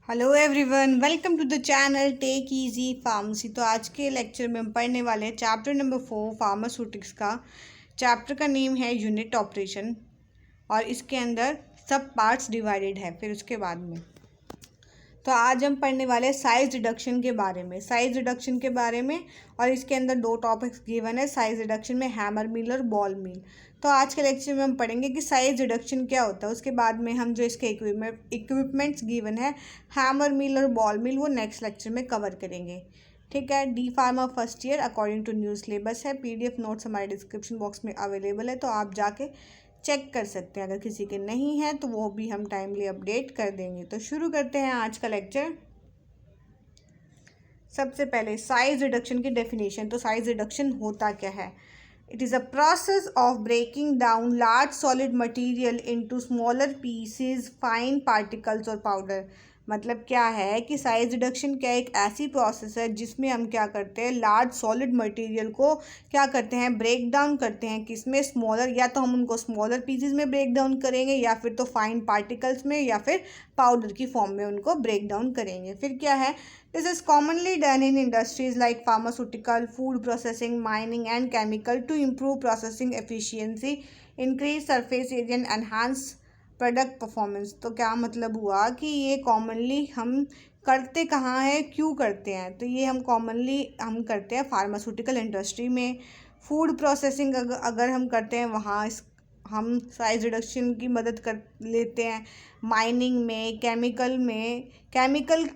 Hello everyone, welcome to the channel take easy pharmacy. तो आज के लेक्चर में हम पढ़ने वाले हैं चैप्टर नंबर 4 फार्मास्यूटिक्स का। चैप्टर का नेम है यूनिट ऑपरेशन और इसके अंदर सब पार्ट्स डिवाइडेड है। फिर उसके बाद में तो आज हम पढ़ने वाले हैं साइज रिडक्शन के बारे में। साइज रिडक्शन के बारे में और इसके अंदर दो टॉपिक्स गिवन है साइज रिडक्शन में, हैमर मिल और बॉल मिल। तो आज के लेक्चर में हम पढ़ेंगे कि साइज रिडक्शन क्या होता है। उसके बाद में हम जो इसके इक्विपमेंट्स गिवन है हैमर मिल और बॉल मिल, वो नेक्स्ट लेक्चर में कवर करेंगे। ठीक है। D pharma first year according to new syllabus है। पीडीएफ नोट्स हमारे डिस्क्रिप्शन बॉक्स में अवेलेबल है, तो आप जाके चेक कर सकते हैं। अगर किसी के नहीं है तो वो भी हम टाइमली अपडेट कर देंगे। तो शुरू करते हैं आज का लेक्चर। सबसे पहले साइज रिडक्शन की डेफिनेशन। तो साइज रिडक्शन होता क्या है? It is a process of breaking down large solid material into smaller pieces, fine particles और पाउडर। मतलब क्या है कि साइज रिडक्शन क्या एक ऐसी प्रोसेस है जिसमें हम क्या करते हैं, लार्ज सॉलिड मटेरियल को क्या करते हैं, ब्रेक डाउन करते हैं। किसमें? स्मॉलर, या तो हम उनको स्मॉलर पीसेस में ब्रेक डाउन करेंगे या फिर तो फाइन पार्टिकल्स में या फिर पाउडर की फॉर्म में उनको ब्रेक डाउन करेंगे। फिर क्या है, this is commonly done in industries like pharmaceutical, food processing, mining and chemical to improve processing efficiency, increase surface area and enhance product performance. तो क्या मतलब हुआ कि ये कॉमनली हम करते कहाँ हैं, क्यों करते हैं? तो ये हम कॉमनली हम करते हैं फार्मास्यूटिकल इंडस्ट्री में। फूड प्रोसेसिंग अगर हम करते हैं वहाँ हम साइज रिडक्शन की मदद कर लेते हैं। माइनिंग में, केमिकल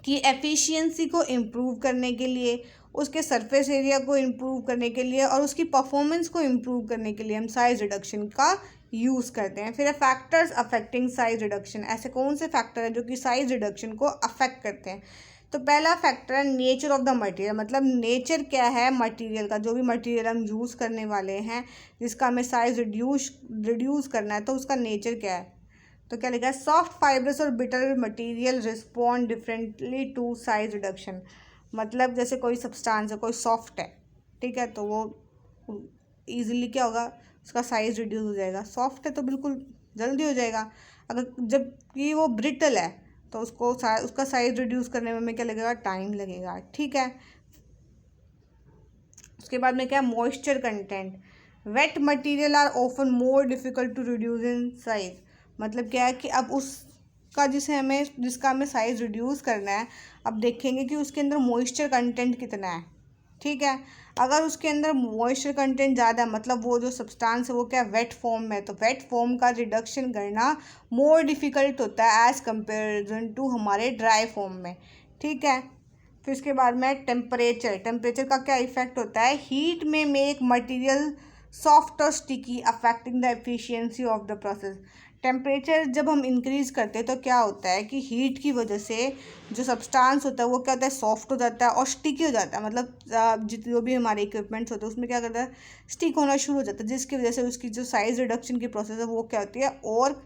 की एफिशिएंसी को इम्प्रूव करने के लिए, उसके सरफेस एरिया को इम्प्रूव करने के लिए और उसकी परफॉर्मेंस को इम्प्रूव करने के लिए हम साइज रिडक्शन का यूज़ करते हैं। फिर फैक्टर्स अफेक्टिंग साइज रिडक्शन। ऐसे कौन से फैक्टर हैं जो कि साइज रिडक्शन को अफेक्ट करते हैं? तो पहला फैक्टर है नेचर ऑफ द मटेरियल। मतलब नेचर क्या है मटेरियल का, जो भी मटेरियल हम यूज़ करने वाले हैं जिसका हमें साइज रिड्यूस करना है, तो उसका नेचर क्या है? तो क्या लिखा है, सॉफ्ट फाइब्रस और bitter material respond differently to size reduction. मतलब जैसे कोई सब्सटेंस है, कोई सॉफ्ट है, ठीक है, तो वो ईजिली क्या होगा, उसका साइज़ रिड्यूस हो जाएगा। सॉफ्ट है तो बिल्कुल जल्दी हो जाएगा। अगर जबकि वो ब्रिटल है तो उसका साइज़ रिड्यूस करने में हमें क्या लगेगा, टाइम लगेगा। ठीक है। उसके बाद में क्या, moisture content. Wet material are often more difficult to reduce in size. मतलब क्या है कि अब उसका जिसका हमें साइज़ रिड्यूस करना है, अब देखेंगे कि उसके अंदर मॉइस्चर कंटेंट कितना है। ठीक है। अगर उसके अंदर मॉइस्चर कंटेंट ज़्यादा है, मतलब वो जो सब्सटेंस है वो क्या वेट फॉर्म में है, तो वेट फॉर्म का रिडक्शन करना मोर डिफ़िकल्ट होता है एज़ कंपेरिजन टू हमारे ड्राई फॉर्म में। ठीक है। फिर उसके बाद में टेम्परेचर का क्या इफेक्ट होता है, हीट में मेक मटेरियल सॉफ्ट और sticky affecting the efficiency of the process. Temperature जब हम इंक्रीज़ करते हैं तो क्या होता है कि हीट की वजह से जो सब्सटेंस होता है वो क्या होता है, सॉफ्ट हो जाता है और स्टिकी हो जाता है। मतलब जो भी हमारे इक्विपमेंट्स होते हैं उसमें क्या करता है, स्टिक होना शुरू हो जाता है, जिसकी वजह से उसकी जो साइज़ रिडक्शन की प्रोसेस है वो क्या होती है, और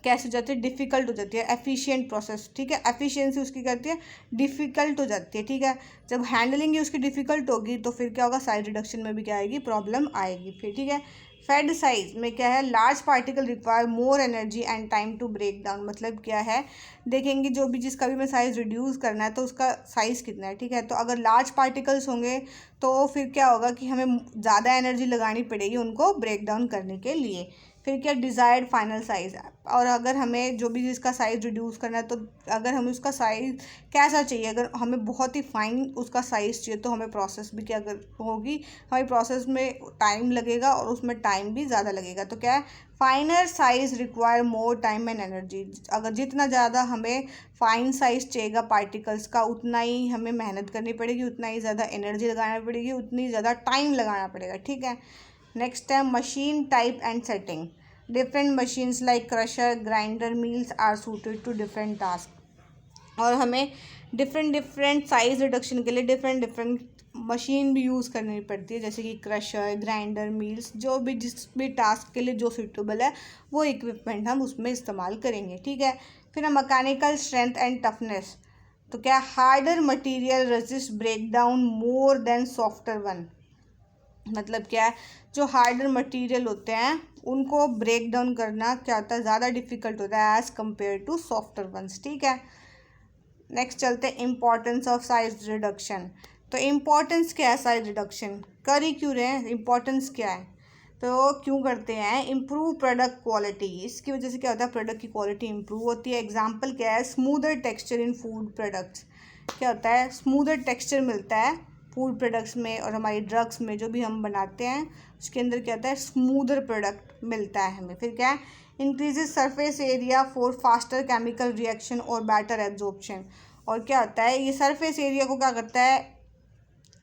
कैसे हो जाती है, डिफ़िकल्ट हो जाती है। एफिशिएंट प्रोसेस, ठीक है, एफिशिएंसी उसकी करती है डिफ़िकल्ट हो जाती है। ठीक है। जब हैंडलिंग ही उसकी डिफ़िकल्ट होगी तो फिर क्या होगा, साइज रिडक्शन में भी क्या आएगी, प्रॉब्लम आएगी। फिर ठीक है। फेड साइज में क्या है, large particle require more energy and time to break down. मतलब क्या है, देखेंगे जो भी जिसका भी मैं साइज़ रिड्यूस करना है तो उसका साइज़ कितना है। ठीक है। तो अगर लार्ज पार्टिकल्स होंगे तो फिर क्या होगा कि हमें ज़्यादा एनर्जी लगानी पड़ेगी उनको ब्रेक डाउन करने के लिए। फिर क्या, डिज़ायर्ड फाइनल साइज़। और अगर हमें जो भी जिसका साइज़ रिड्यूस करना है तो अगर हमें उसका साइज़ कैसा चाहिए, अगर हमें बहुत ही फाइन उसका साइज़ चाहिए तो हमें प्रोसेस भी क्या होगी, हमें प्रोसेस में टाइम लगेगा और उसमें टाइम भी ज़्यादा लगेगा। तो क्या है, फाइनर size require more time and energy. अगर जितना ज़्यादा हमें फाइन साइज़ चाहिएगा पार्टिकल्स का, उतना ही हमें मेहनत करनी पड़ेगी, उतना ही ज़्यादा एनर्जी लगाना पड़ेगी, उतनी ज़्यादा टाइम लगाना पड़ेगा। ठीक है। नेक्स्ट है machine type and setting. Different machines like crusher, grinder, mills are suited to different task. और हमें डिफरेंट साइज रिडक्शन के लिए डिफरेंट मशीन भी यूज़ करनी पड़ती है, जैसे कि क्रशर, ग्राइंडर, मिल्स, जो भी जिस भी टास्क के लिए जो सूटेबल है वो इक्विपमेंट हम उसमें इस्तेमाल करेंगे। ठीक है। फिर मैकेनिकल स्ट्रेंथ एंड टफनेस। तो क्या, harder material resist break down more than softer one. मतलब क्या है, जो हार्डर मटेरियल होते हैं उनको ब्रेक डाउन करना क्या होता है, ज़्यादा डिफिकल्ट होता है as compare to softer ones. ठीक है, नेक्स्ट चलते हैं इम्पॉर्टेंस ऑफ साइज रिडक्शन। तो इम्पॉर्टेंस क्या है साइज रिडक्शन, कर ही क्यों रहे हैं, इम्पॉर्टेंस क्या है, तो क्यों करते हैं, इम्प्रूव प्रोडक्ट क्वालिटी। इसकी वजह से क्या होता है, प्रोडक्ट की क्वालिटी इंप्रूव होती है। एग्जांपल क्या है, स्मूदर टेक्सचर इन फूड प्रोडक्ट्स। क्या होता है, स्मूदर टेक्सचर मिलता है फूड प्रोडक्ट्स में और हमारी ड्रग्स में जो भी हम बनाते हैं उसके अंदर क्या होता है, स्मूदर प्रोडक्ट मिलता है हमें। फिर क्या है, increases surface area for faster chemical reaction और बेटर एब्जॉर्प्शन। और क्या होता है, ये सरफेस एरिया को क्या करता है,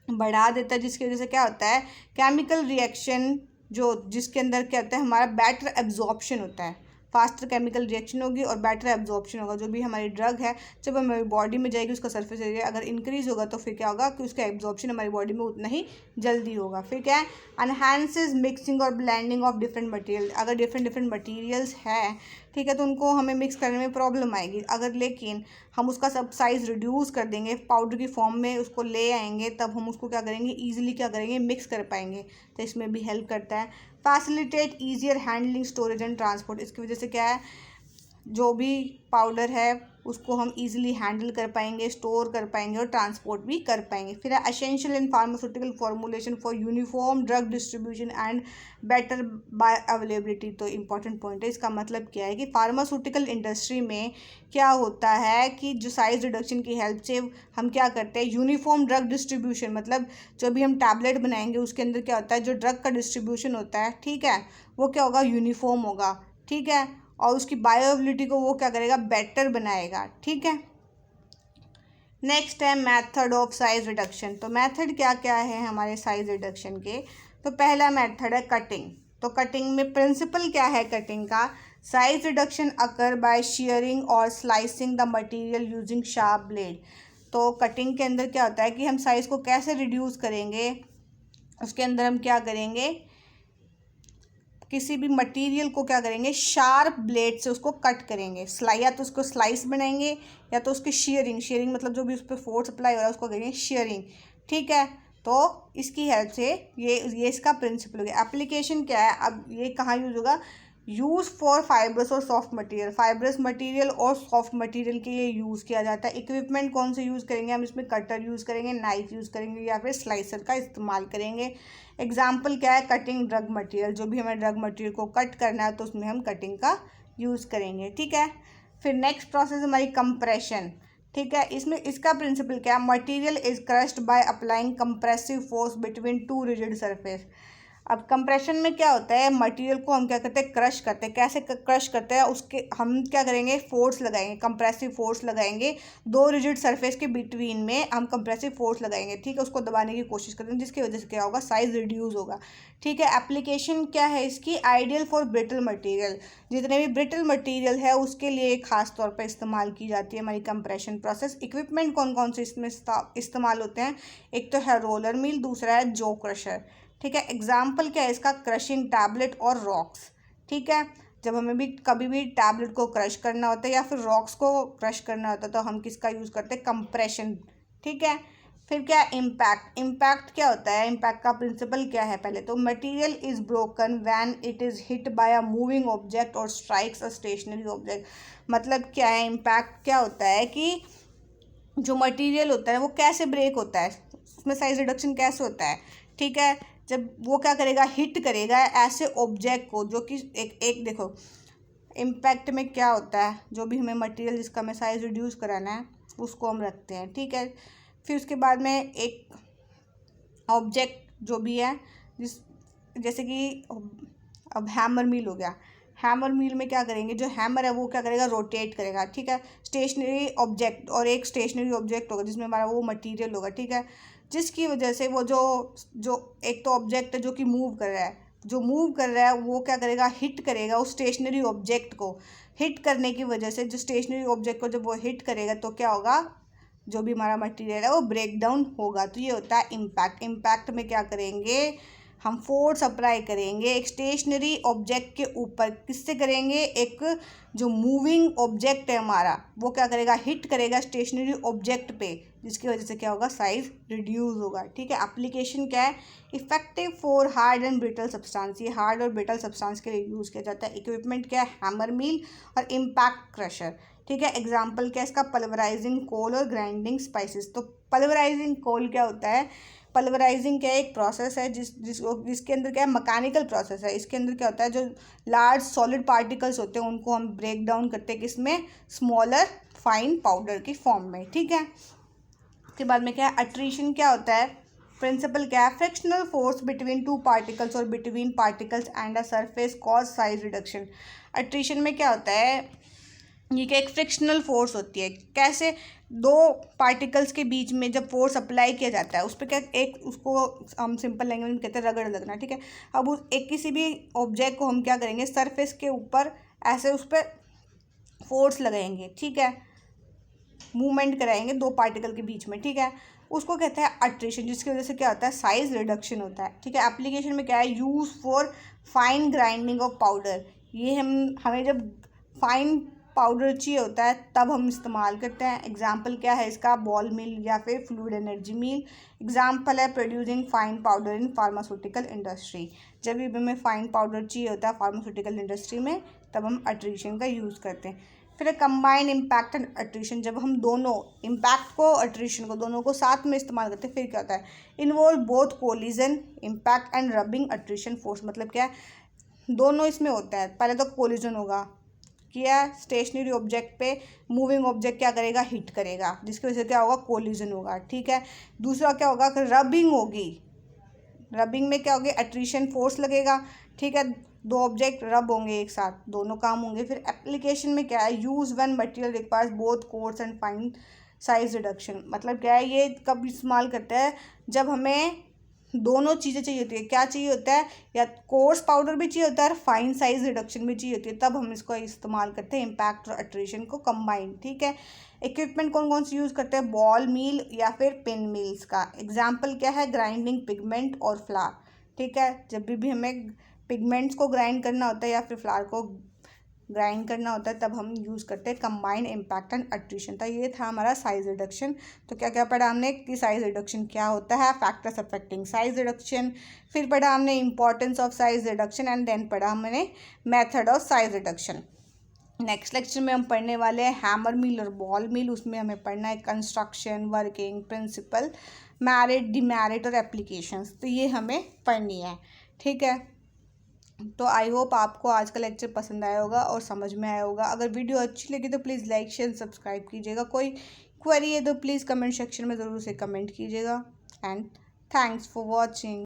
बढ़ा देता है, जिसकी वजह से क्या होता है, केमिकल रिएक्शन जो जिसके अंदर क्या होता है, हमारा बेटर एब्जॉर्प्शन होता है। फास्टर केमिकल रिएक्शन होगी और बेटर एब्जॉर्प्शन होगा। जो भी हमारी ड्रग है जब हमारी बॉडी में जाएगी उसका सरफेस एरिया अगर इंक्रीज होगा तो फिर क्या होगा कि उसका एब्जॉर्प्शन हमारी बॉडी में उतना ही जल्दी होगा। फिर क्या है, अनहांसेस मिक्सिंग और ब्लेंडिंग ऑफ डिफरेंट मटेरियल। अगर डिफरेंट डिफरेंट मटेरियल्स हैं, ठीक है, तो उनको हमें मिक्स करने में प्रॉब्लम आएगी। अगर लेकिन हम उसका सब साइज़ रिड्यूस कर देंगे, पाउडर की फॉर्म में उसको ले आएंगे, तब हम उसको क्या करेंगे, ईजिली क्या करेंगे, मिक्स कर पाएंगे। तो इसमें भी हेल्प करता है। Facilitate easier handling, storage and transport. इसकी वजह से क्या है, जो भी पाउडर है उसको हम इजीली हैंडल कर पाएंगे, स्टोर कर पाएंगे और ट्रांसपोर्ट भी कर पाएंगे। फिर है essential in pharmaceutical formulation for uniform drug distribution and better bye availability. तो इंपॉर्टेंट पॉइंट है, इसका मतलब क्या है कि फार्मास्यूटिकल इंडस्ट्री में क्या होता है कि जो साइज रिडक्शन की हेल्प से हम क्या करते हैं, यूनिफॉर्म ड्रग डिस्ट्रीब्यूशन, मतलब जो भी हम टैबलेट बनाएंगे उसके अंदर क्या होता है, जो ड्रग का डिस्ट्रीब्यूशन होता है, ठीक है, वो क्या होगा, यूनिफॉर्म होगा। ठीक है, और उसकी बायोएबिलिटी को वो क्या करेगा, बेटर बनाएगा। ठीक है, नेक्स्ट है मेथड ऑफ साइज रिडक्शन। तो मेथड क्या क्या है हमारे साइज रिडक्शन के, तो पहला मेथड है कटिंग। तो कटिंग में प्रिंसिपल क्या है कटिंग का, size reduction occur by shearing और slicing the material using sharp blade. तो कटिंग के अंदर क्या होता है कि हम साइज़ को कैसे रिड्यूस करेंगे, उसके अंदर हम क्या करेंगे, किसी भी मटेरियल को क्या करेंगे, शार्प ब्लेड से उसको कट करेंगे। या तो उसको स्लाइस बनाएंगे या तो उसकी शेयरिंग मतलब जो भी उस पर फोर्स अप्लाई हो रहा है उसको करेंगे शेयरिंग। ठीक है, तो इसकी हेल्प से ये इसका प्रिंसिपल हो गया। एप्लीकेशन क्या है, अब ये कहाँ यूज़ होगा, यूज़ फॉर फाइब्रस और सॉफ्ट मटेरियल। फाइब्रस मटेरियल और सॉफ्ट मटेरियल के लिए यूज़ किया जाता है। इक्विपमेंट कौन से यूज़ करेंगे हम, इसमें कटर यूज़ करेंगे, नाइफ यूज़ करेंगे या फिर स्लाइसर का इस्तेमाल करेंगे। एग्जाम्पल क्या है, कटिंग ड्रग मटेरियल, जो भी हमें ड्रग मटेरियल को कट करना है तो उसमें हम कटिंग का यूज़ करेंगे। ठीक है, फिर नेक्स्ट प्रोसेस हमारी कंप्रेशन। ठीक है, इसमें इसका प्रिंसिपल क्या है, material is crushed by applying compressive force between to rigid surface. अब कंप्रेशन में क्या होता है, मटेरियल को हम क्या करते हैं, क्रश करते हैं। कैसे क्रश करते हैं, उसके हम क्या करेंगे, फोर्स लगाएंगे, कंप्रेसिव फोर्स लगाएंगे, दो रिजिड सरफेस के बिटवीन में हम कंप्रेसिव फोर्स लगाएंगे। ठीक है, उसको दबाने की कोशिश करते हैं, जिसकी वजह से क्या होगा, साइज रिड्यूस होगा। ठीक है, एप्लीकेशन क्या है इसकी, आइडियल फॉर ब्रिटल मटेरियल। जितने भी ब्रिटल मटेरियल है उसके लिए खास तौर पर इस्तेमाल की जाती है हमारी कंप्रेशन प्रोसेस। इक्विपमेंट कौन कौन से इसमें इस्तेमाल होते हैं, एक तो है रोलर मिल, दूसरा है जो क्रशर। ठीक है, एग्जाम्पल क्या है इसका, क्रशिंग टैबलेट और रॉक्स। ठीक है, जब हमें भी कभी भी टैबलेट को क्रश करना होता है या फिर रॉक्स को क्रश करना होता है तो हम किसका यूज़ करते हैं, कंप्रेशन। ठीक है, फिर क्या है इम्पैक्ट। इम्पैक्ट क्या होता है, इम्पैक्ट का प्रिंसिपल क्या है, पहले तो material is broken when it is hit by a moving object और स्ट्राइक्स अ स्टेशनरी ऑब्जेक्ट। मतलब क्या है, इम्पैक्ट क्या होता है कि जो मटेरियल होता है वो कैसे ब्रेक होता है, उसमें साइज रिडक्शन कैसे होता है। ठीक है, जब वो क्या करेगा, हिट करेगा ऐसे ऑब्जेक्ट को जो कि एक देखो, इम्पैक्ट में क्या होता है, जो भी हमें मटेरियल जिसका हमें साइज रिड्यूस कराना है उसको हम रखते हैं। ठीक है, फिर उसके बाद में एक ऑब्जेक्ट जो भी है जैसे कि अब हैमर मिल हो गया, हैमर मिल में क्या करेंगे, जो हैमर है वो क्या करेगा, रोटेट करेगा। ठीक है, स्टेशनरी ऑब्जेक्ट और एक स्टेशनरी ऑब्जेक्ट होगा जिसमें हमारा वो मटेरियल होगा। ठीक है, जिसकी वजह से वो जो जो एक तो ऑब्जेक्ट है जो कि मूव कर रहा है, जो मूव कर रहा है वो क्या करेगा, हिट करेगा उस स्टेशनरी ऑब्जेक्ट को। हिट करने की वजह से जो स्टेशनरी ऑब्जेक्ट को जब वो हिट करेगा तो क्या होगा, जो भी हमारा मटेरियल है वो ब्रेक डाउन होगा। तो ये होता है इम्पैक्ट। इम्पैक्ट में क्या करेंगे, हम फोर्स अप्लाई करेंगे एक स्टेशनरी ऑब्जेक्ट के ऊपर, किससे करेंगे, एक जो मूविंग ऑब्जेक्ट है हमारा वो क्या करेगा, हिट करेगा स्टेशनरी ऑब्जेक्ट पे, जिसकी वजह से क्या होगा, साइज रिड्यूस होगा। ठीक है, एप्लीकेशन क्या है, effective for hard and brittle substance, ये हार्ड और ब्रिटल सब्सटेंस के लिए यूज़ किया जाता है। इक्विपमेंट क्या है, हैमर मिल और इम्पैक्ट क्रशर। ठीक है, एग्जाम्पल क्या है इसका, पल्वराइजिंग कोल और ग्राइंडिंग स्पाइसेस। तो पल्वराइजिंग कोल क्या होता है, पल्वराइजिंग क्या है, एक प्रोसेस है जिसके अंदर क्या है, मैकेनिकल प्रोसेस है। इसके अंदर क्या होता है, जो लार्ज सॉलिड पार्टिकल्स होते हैं उनको हम ब्रेक डाउन करते हैं किसमें, स्मॉलर फाइन पाउडर की फॉर्म में। ठीक है, उसके बाद में क्या है, अट्रीशन क्या होता है, प्रिंसिपल क्या है, frictional force between two particles और between particles and a surface cause size reduction. Attrition में क्या होता है, ये क्या एक फ्रिक्शनल फोर्स होती है, कैसे, दो पार्टिकल्स के बीच में जब फोर्स अप्लाई किया जाता है उस पर क्या, एक उसको हम सिंपल लैंग्वेज में कहते हैं रगड़ लगना। ठीक है, अब उस एक किसी भी ऑब्जेक्ट को हम क्या करेंगे, सरफेस के ऊपर ऐसे उस पर फोर्स लगाएंगे। ठीक है, मूवमेंट कराएंगे दो पार्टिकल के बीच में। ठीक है, उसको कहते हैं अट्रीशन, जिसकी वजह से क्या होता है, साइज रिडक्शन होता है। ठीक है, एप्लीकेशन में क्या है, use for fine grinding of powder, ये हमें जब फाइन पाउडर चाहिए होता है तब हम इस्तेमाल करते हैं। एग्जाम्पल क्या है इसका, बॉल मिल या फिर फ्लूइड एनर्जी मिल। एग्जाम्पल है producing fine powder in pharmaceutical industry, जब भी हमें फाइन पाउडर चाहिए होता है फार्मास्यूटिकल इंडस्ट्री में तब हम अट्रीशन का यूज़ करते हैं। फिर कंबाइन इम्पैक्ट एंड अट्रीशन, जब हम दोनों इम्पैक्ट को अट्रीशन को दोनों को साथ में इस्तेमाल करते हैं फिर क्या होता है, involve both collision impact and rubbing attrition force. मतलब क्या है, दोनों इसमें होता है, पहले तो कोलिजन होगा, किया स्टेशनरी ऑब्जेक्ट पे मूविंग ऑब्जेक्ट क्या करेगा, हिट करेगा, जिसकी वजह से क्या होगा, कोलिजन होगा। ठीक है, दूसरा क्या होगा, रबिंग होगी, रबिंग में क्या होगी, अट्रीशन फोर्स लगेगा। ठीक है, दो ऑब्जेक्ट रब होंगे एक साथ, दोनों काम होंगे। फिर एप्लीकेशन में क्या है, use when material requires both course and fine size reduction. मतलब क्या है, ये कब इस्तेमाल करता है, जब हमें दोनों चीज़ें चाहिए होती है, क्या चाहिए होता है, या कोर्स पाउडर भी चाहिए होता है और फाइन साइज रिडक्शन भी चाहिए होती है, तब हम इसको इस्तेमाल करते हैं इम्पैक्ट और अट्रीशन को कंबाइन। ठीक है, इक्विपमेंट कौन कौन से यूज़ करते हैं, बॉल मिल या फिर पिन मिल्स का। एग्जाम्पल क्या है, ग्राइंडिंग पिगमेंट और फ्लावर। ठीक है, जब भी हमें पिगमेंट्स को ग्राइंड करना होता है या फिर फ्लावर को ग्राइंड करना होता है तब हम यूज़ करते हैं कंबाइंड इम्पैक्ट एंड अट्रीशन। तो ये था हमारा साइज रिडक्शन। तो क्या क्या पढ़ा हमने कि साइज रिडक्शन क्या होता है, फैक्टर्स अफेक्टिंग साइज रिडक्शन, फिर पढ़ा हमने importance of size reduction and then पढ़ा हमने method of size reduction. Next lecture में हम पढ़ने वाले हैं हैमर मिल और बॉल मिल। उसमें हमें पढ़ना है construction, working principle, merit, demerit और एप्लीकेशंस। तो ये हमें पढ़नी है। ठीक है, तो आई होप आपको आज का लेक्चर पसंद आया होगा और समझ में आया होगा। अगर वीडियो अच्छी लगी तो प्लीज़ लाइक शेयर सब्सक्राइब कीजिएगा। कोई क्वेरी है तो प्लीज़ कमेंट सेक्शन में ज़रूर से कमेंट कीजिएगा। And thanks for watching.